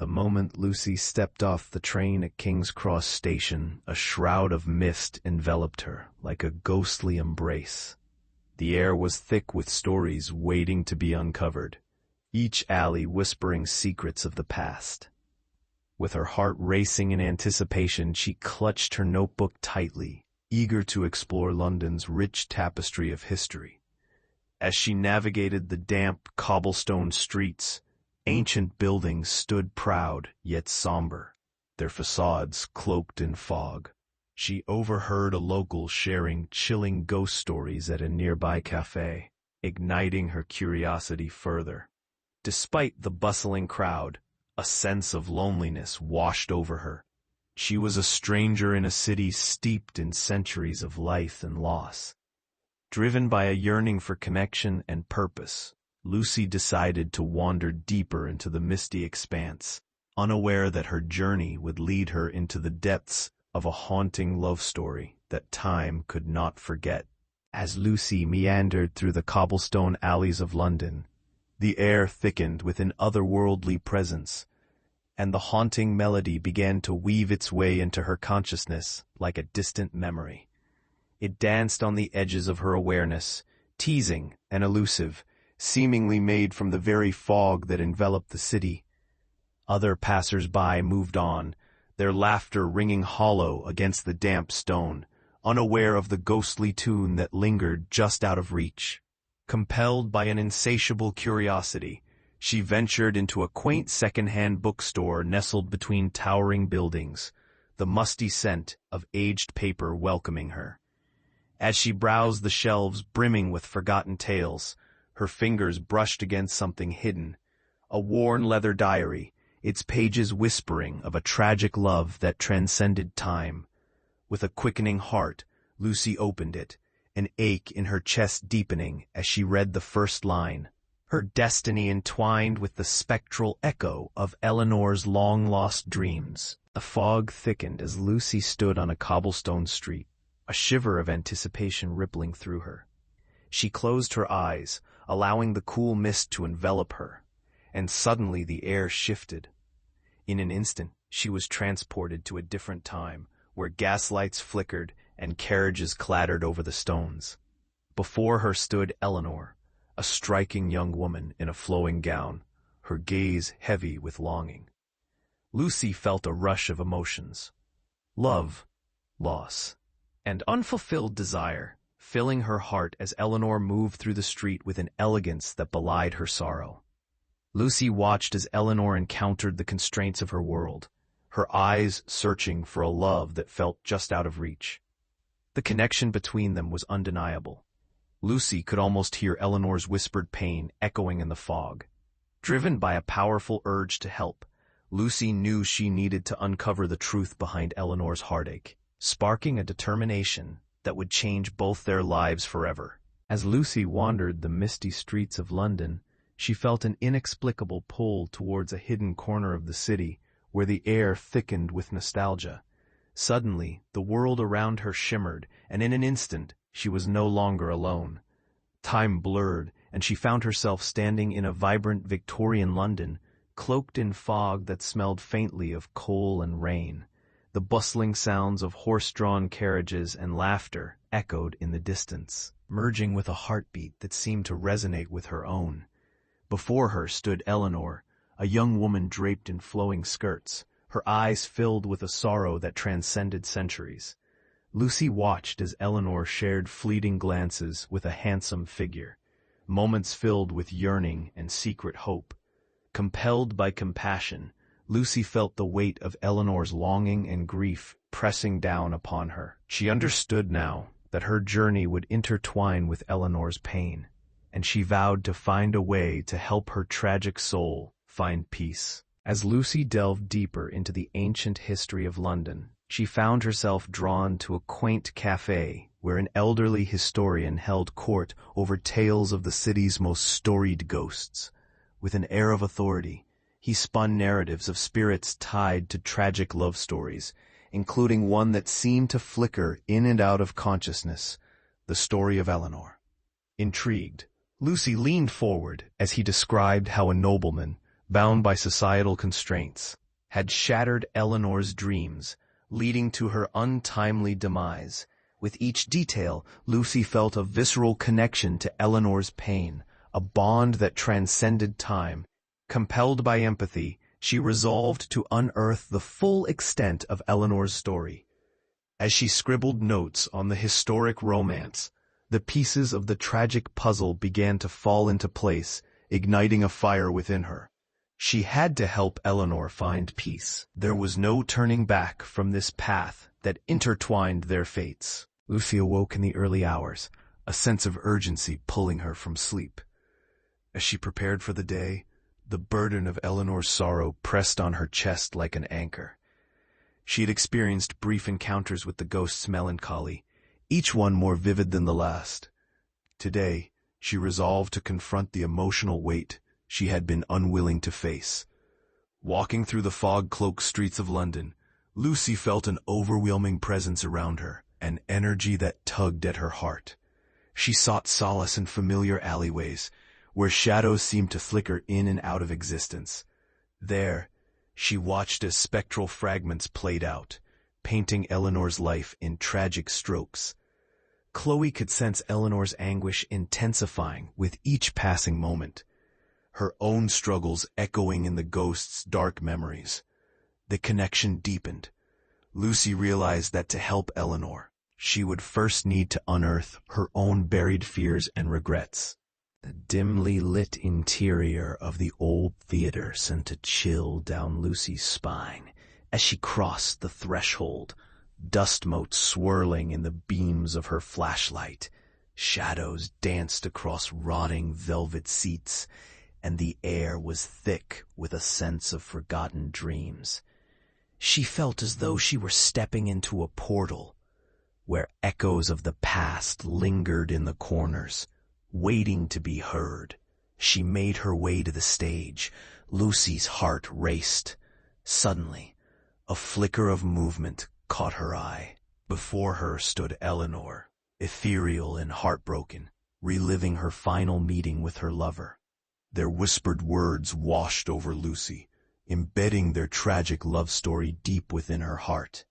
The moment Lucy stepped off the train at King's Cross Station, a shroud of mist enveloped her like a ghostly embrace. The air was thick with stories waiting to be uncovered, each alley whispering secrets of the past. With her heart racing in anticipation, she clutched her notebook tightly, eager to explore London's rich tapestry of history. As she navigated the damp cobblestone streets, ancient buildings stood proud yet somber, their facades cloaked in fog. She overheard a local sharing chilling ghost stories at a nearby cafe, igniting her curiosity further. Despite the bustling crowd, a sense of loneliness washed over her. She was a stranger in a city steeped in centuries of life and loss. Driven by a yearning for connection and purpose, Lucy decided to wander deeper into the misty expanse, unaware that her journey would lead her into the depths of a haunting love story that time could not forget. As Lucy meandered through the cobblestone alleys of London, the air thickened with an otherworldly presence, and the haunting melody began to weave its way into her consciousness like a distant memory. It danced on the edges of her awareness, teasing and elusive, seemingly made from the very fog that enveloped the city. Other passers-by moved on, their laughter ringing hollow against the damp stone, unaware of the ghostly tune that lingered just out of reach. Compelled by an insatiable curiosity, she ventured into a quaint second-hand bookstore nestled between towering buildings, the musty scent of aged paper welcoming her. As she browsed the shelves brimming with forgotten tales, her fingers brushed against something hidden, a worn leather diary, its pages whispering of a tragic love that transcended time. With a quickening heart, Lucy opened it, an ache in her chest deepening as she read the first line. Her destiny entwined with the spectral echo of Eleanor's long-lost dreams. The fog thickened as Lucy stood on a cobblestone street, a shiver of anticipation rippling through her. She closed her eyes, allowing the cool mist to envelop her, and suddenly the air shifted. In an instant, she was transported to a different time, where gaslights flickered and carriages clattered over the stones. Before her stood Eleanor, a striking young woman in a flowing gown, her gaze heavy with longing. Lucy felt a rush of emotions: love, loss, and unfulfilled desire, filling her heart as Eleanor moved through the street with an elegance that belied her sorrow. Lucy watched as Eleanor encountered the constraints of her world, her eyes searching for a love that felt just out of reach. The connection between them was undeniable. Lucy could almost hear Eleanor's whispered pain echoing in the fog. Driven by a powerful urge to help, Lucy knew she needed to uncover the truth behind Eleanor's heartache, sparking a determination that would change both their lives forever. As Lucy wandered the misty streets of London, she felt an inexplicable pull towards a hidden corner of the city where the air thickened with nostalgia. Suddenly, the world around her shimmered, and in an instant, she was no longer alone. Time blurred, and she found herself standing in a vibrant Victorian London, cloaked in fog that smelled faintly of coal and rain. The bustling sounds of horse-drawn carriages and laughter echoed in the distance, merging with a heartbeat that seemed to resonate with her own. Before her stood Eleanor, a young woman draped in flowing skirts, her eyes filled with a sorrow that transcended centuries. Lucy watched as Eleanor shared fleeting glances with a handsome figure, moments filled with yearning and secret hope. Compelled by compassion, Lucy felt the weight of Eleanor's longing and grief pressing down upon her. She understood now that her journey would intertwine with Eleanor's pain, and she vowed to find a way to help her tragic soul find peace. As Lucy delved deeper into the ancient history of London, she found herself drawn to a quaint cafe where an elderly historian held court over tales of the city's most storied ghosts. With an air of authority, he spun narratives of spirits tied to tragic love stories, including one that seemed to flicker in and out of consciousness, the story of Eleanor. Intrigued, Lucy leaned forward as he described how a nobleman, bound by societal constraints, had shattered Eleanor's dreams, leading to her untimely demise. With each detail, Lucy felt a visceral connection to Eleanor's pain, a bond that transcended time. Compelled by empathy, she resolved to unearth the full extent of Eleanor's story. As she scribbled notes on the historic romance, the pieces of the tragic puzzle began to fall into place, igniting a fire within her. She had to help Eleanor find peace. There was no turning back from this path that intertwined their fates. Lucy awoke in the early hours, a sense of urgency pulling her from sleep. As she prepared for the day, the burden of Eleanor's sorrow pressed on her chest like an anchor. She had experienced brief encounters with the ghost's melancholy, each one more vivid than the last. Today, she resolved to confront the emotional weight she had been unwilling to face. Walking through the fog-cloaked streets of London, Lucy felt an overwhelming presence around her, an energy that tugged at her heart. She sought solace in familiar alleyways, where shadows seemed to flicker in and out of existence. There, she watched as spectral fragments played out, painting Eleanor's life in tragic strokes. Chloe could sense Eleanor's anguish intensifying with each passing moment, her own struggles echoing in the ghost's dark memories. The connection deepened. Lucy realized that to help Eleanor, she would first need to unearth her own buried fears and regrets. The dimly lit interior of the old theater sent a chill down Lucy's spine as she crossed the threshold, dust motes swirling in the beams of her flashlight. Shadows danced across rotting velvet seats, and the air was thick with a sense of forgotten dreams. She felt as though she were stepping into a portal, where echoes of the past lingered in the corners, waiting to be heard. She made her way to the stage. Lucy's heart raced. Suddenly, a flicker of movement caught her eye. Before her stood Eleanor, ethereal and heartbroken, reliving her final meeting with her lover. Their whispered words washed over Lucy, embedding their tragic love story deep within her heart.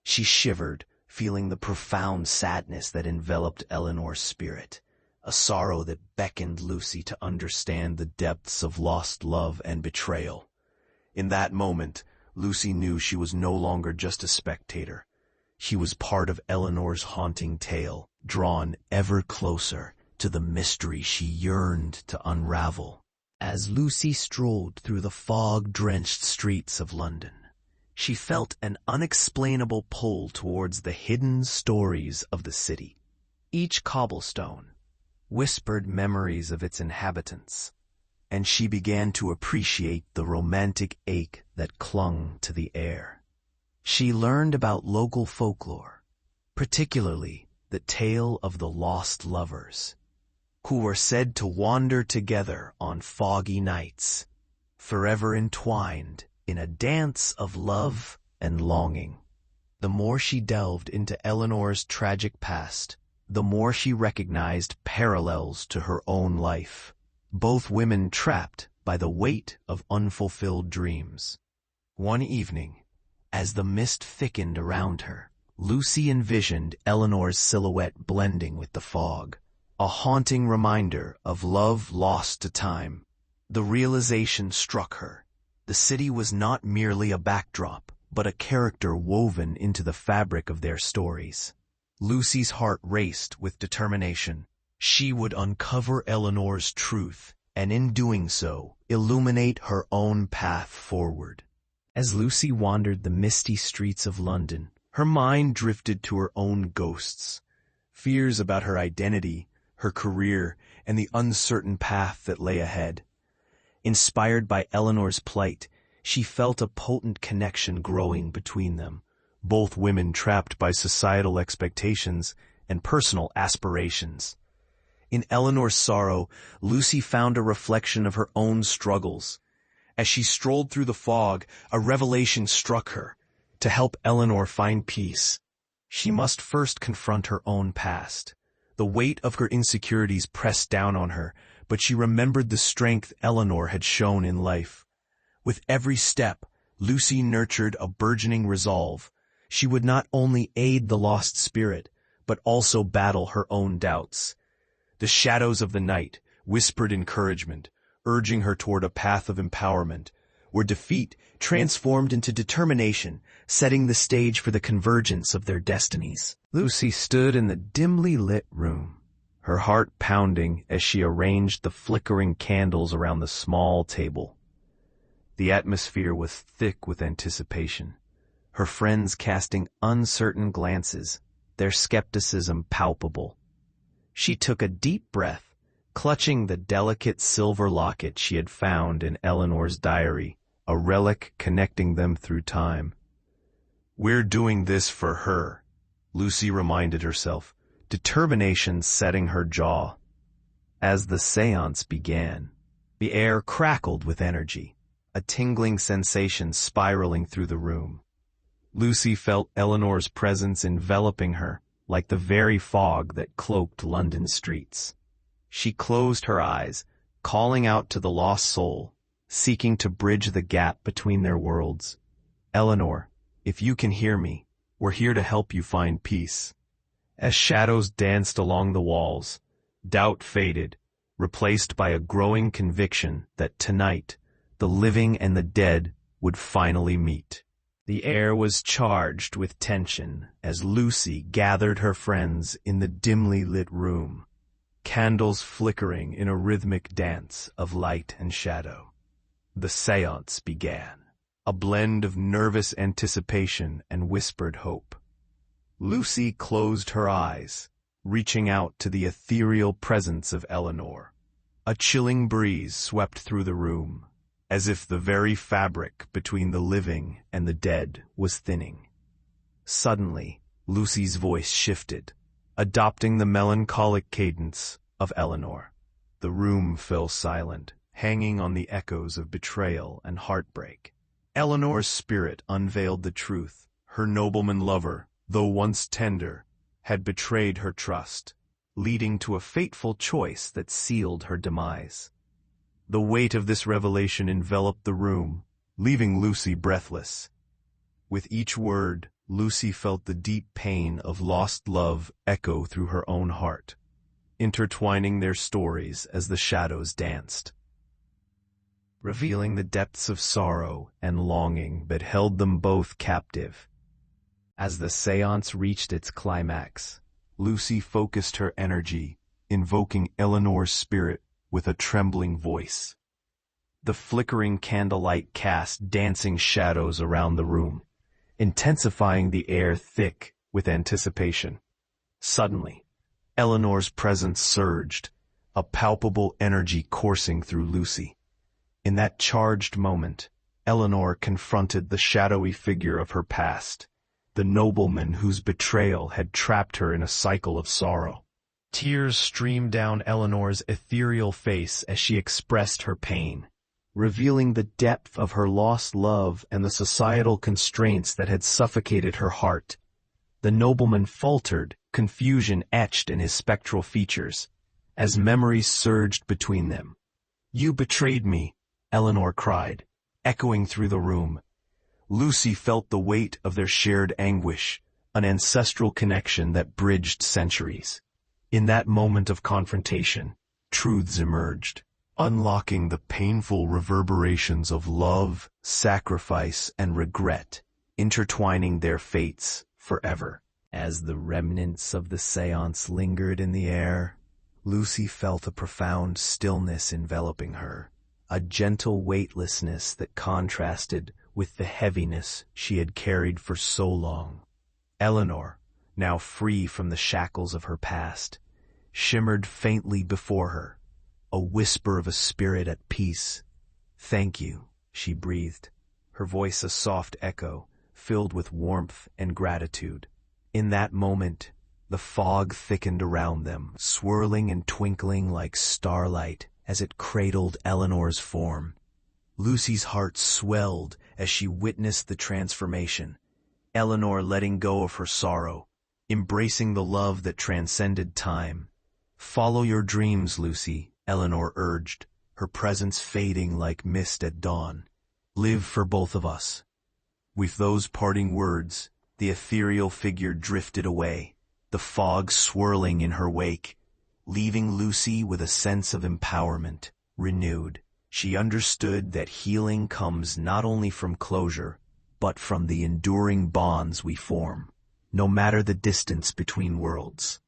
She shivered, feeling the profound sadness that enveloped Eleanor's spirit, a sorrow that beckoned Lucy to understand the depths of lost love and betrayal. In that moment, Lucy knew she was no longer just a spectator. She was part of Eleanor's haunting tale, drawn ever closer to the mystery she yearned to unravel. As Lucy strolled through the fog-drenched streets of London, she felt an unexplainable pull towards the hidden stories of the city. Each cobblestone whispered memories of its inhabitants, and she began to appreciate the romantic ache that clung to the air. She learned about local folklore, particularly the tale of the lost lovers, who were said to wander together on foggy nights, forever entwined in a dance of love and longing. The more she delved into Eleanor's tragic past, the more she recognized parallels to her own life, both women trapped by the weight of unfulfilled dreams. One evening, as the mist thickened around her, Lucy envisioned Eleanor's silhouette blending with the fog, a haunting reminder of love lost to time. The realization struck her. The city was not merely a backdrop, but a character woven into the fabric of their stories. Lucy's heart raced with determination. She would uncover Eleanor's truth, and in doing so, illuminate her own path forward. As Lucy wandered the misty streets of London, her mind drifted to her own ghosts. Fears about her identity, her career, and the uncertain path that lay ahead. Inspired by Eleanor's plight, she felt a potent connection growing between them, both women trapped by societal expectations and personal aspirations. In Eleanor's sorrow, Lucy found a reflection of her own struggles. As she strolled through the fog, a revelation struck her. To help Eleanor find peace, she must first confront her own past. The weight of her insecurities pressed down on her, but she remembered the strength Eleanor had shown in life. With every step, Lucy nurtured a burgeoning resolve. She would not only aid the lost spirit, but also battle her own doubts. The shadows of the night whispered encouragement, urging her toward a path of empowerment, where defeat transformed into determination, setting the stage for the convergence of their destinies. Lucy stood in the dimly lit room, her heart pounding as she arranged the flickering candles around the small table. The atmosphere was thick with anticipation, her friends casting uncertain glances, their skepticism palpable. She took a deep breath, clutching the delicate silver locket she had found in Eleanor's diary, a relic connecting them through time. "We're doing this for her," Lucy reminded herself, determination setting her jaw. As the séance began, the air crackled with energy, a tingling sensation spiraling through the room. Lucy felt Eleanor's presence enveloping her, like the very fog that cloaked London streets. She closed her eyes, calling out to the lost soul, seeking to bridge the gap between their worlds. "Eleanor, if you can hear me, we're here to help you find peace." As shadows danced along the walls, doubt faded, replaced by a growing conviction that tonight, the living and the dead would finally meet. The air was charged with tension as Lucy gathered her friends in the dimly lit room, candles flickering in a rhythmic dance of light and shadow. The séance began, a blend of nervous anticipation and whispered hope. Lucy closed her eyes, reaching out to the ethereal presence of Eleanor. A chilling breeze swept through the room, as if the very fabric between the living and the dead was thinning. Suddenly, Lucy's voice shifted, adopting the melancholic cadence of Eleanor. The room fell silent, hanging on the echoes of betrayal and heartbreak. Eleanor's spirit unveiled the truth. Her nobleman lover, though once tender, had betrayed her trust, leading to a fateful choice that sealed her demise. The weight of this revelation enveloped the room, leaving Lucy breathless. With each word, Lucy felt the deep pain of lost love echo through her own heart, intertwining their stories as the shadows danced, revealing the depths of sorrow and longing that held them both captive. As the séance reached its climax, Lucy focused her energy, invoking Eleanor's spirit with a trembling voice. The flickering candlelight cast dancing shadows around the room, intensifying the air thick with anticipation. Suddenly, Eleanor's presence surged, a palpable energy coursing through Lucy. In that charged moment, Eleanor confronted the shadowy figure of her past, the nobleman whose betrayal had trapped her in a cycle of sorrow. Tears streamed down Eleanor's ethereal face as she expressed her pain, revealing the depth of her lost love and the societal constraints that had suffocated her heart. The nobleman faltered, confusion etched in his spectral features, as memories surged between them. "You betrayed me," Eleanor cried, echoing through the room. Lucy felt the weight of their shared anguish, an ancestral connection that bridged centuries. In that moment of confrontation, truths emerged, unlocking the painful reverberations of love, sacrifice, and regret, intertwining their fates forever. As the remnants of the séance lingered in the air, Lucy felt a profound stillness enveloping her, a gentle weightlessness that contrasted with the heaviness she had carried for so long. Eleanor, now free from the shackles of her past, shimmered faintly before her, a whisper of a spirit at peace. "Thank you," she breathed, her voice a soft echo, filled with warmth and gratitude. In that moment, the fog thickened around them, swirling and twinkling like starlight as it cradled Eleanor's form. Lucy's heart swelled as she witnessed the transformation, Eleanor letting go of her sorrow, embracing the love that transcended time. "Follow your dreams, Lucy," Eleanor urged, her presence fading like mist at dawn. Live for both of us." With those parting words, the ethereal figure drifted away, the fog swirling in her wake, leaving Lucy with a sense of empowerment, renewed. She understood that healing comes not only from closure, but from the enduring bonds we form, no matter the distance between worlds.